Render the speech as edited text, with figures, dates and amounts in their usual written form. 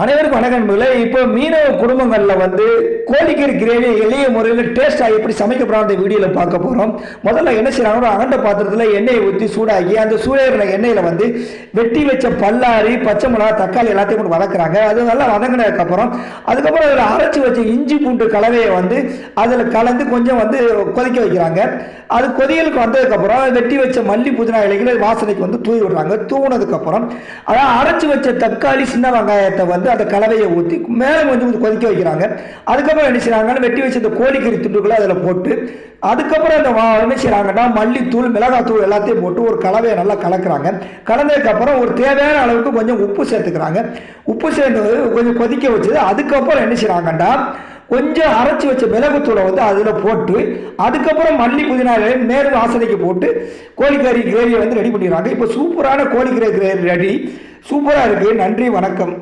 அனைவருக்கும் வணக்கம் நண்பர்களே. இப்போ மீனவ குடும்பங்களில் கோழிக்கறி கிரேவி எளிய முறையில் டேஸ்ட்டாக எப்படி சமைக்கப்படுற அந்த வீடியோவில் பார்க்க போகிறோம். முதல்ல என்ன செய்யறாங்க, அகண்ட பாத்திரத்தில் எண்ணெயை ஊற்றி சூடாகி அந்த சூடாகிற எண்ணெயில் வெட்டி வச்ச பல்லாரி, பச்சை மிளகா, தக்காளி எல்லாத்தையும் போட்டு வதக்குறாங்க. அது நல்லா வதங்கினதுக்கப்புறம் அதுக்கப்புறம் அதில் அரைச்சி வச்ச இஞ்சி பூண்டு கலவையை அதில் கலந்து கொஞ்சம் கொதிக்க வைக்கிறாங்க. அது கொதியலுக்கு வந்ததுக்கப்புறம் வெட்டி வச்ச மல்லி புதினா இலைகளை வாசனைக்கு தூவி விடுறாங்க. தூவினதுக்கப்புறம் அதாவது அரைச்சி வச்ச தக்காளி, சின்ன வெங்காயத்தை அந்த கலவையை ஊற்றி மேலே கொஞ்சம் கொதிக்க வைக்கிறாங்க. அதுக்கப்புறம் என்ன செய்யறாங்கன்னா, வெட்டி வச்ச இந்த கோழிக்கறி துண்டுகளை அதில் போட்டு அதுக்கப்புறம் அந்த என்ன செய்யறாங்கன்னா, மல்லித்தூள், மிளகாத்தூள் எல்லாத்தையும் போட்டு ஒரு கலவையை நல்லா கலக்குறாங்க. கலந்ததுக்கப்புறம் ஒரு தேவையான அளவுக்கு கொஞ்சம் உப்பு சேர்த்துக்கிறாங்க. உப்பு சேர்ந்து கொஞ்சம் கொதிக்க வச்சது. அதுக்கப்புறம் என்ன செய்யறாங்கன்னா, கொஞ்சம் அரைச்சி வச்ச மிளகுத்தூளை அதில் போட்டு அதுக்கப்புறம் மல்லி புதினா மேல் வாசனைக்கு போட்டு கோழிக்கறி கிரேவியை ரெடி பண்ணிடுறாங்க. இப்போ சூப்பரான கோழிக்கறி கிரேவி ரெடி. சூப்பராக இருக்குது. நன்றி, வணக்கம்.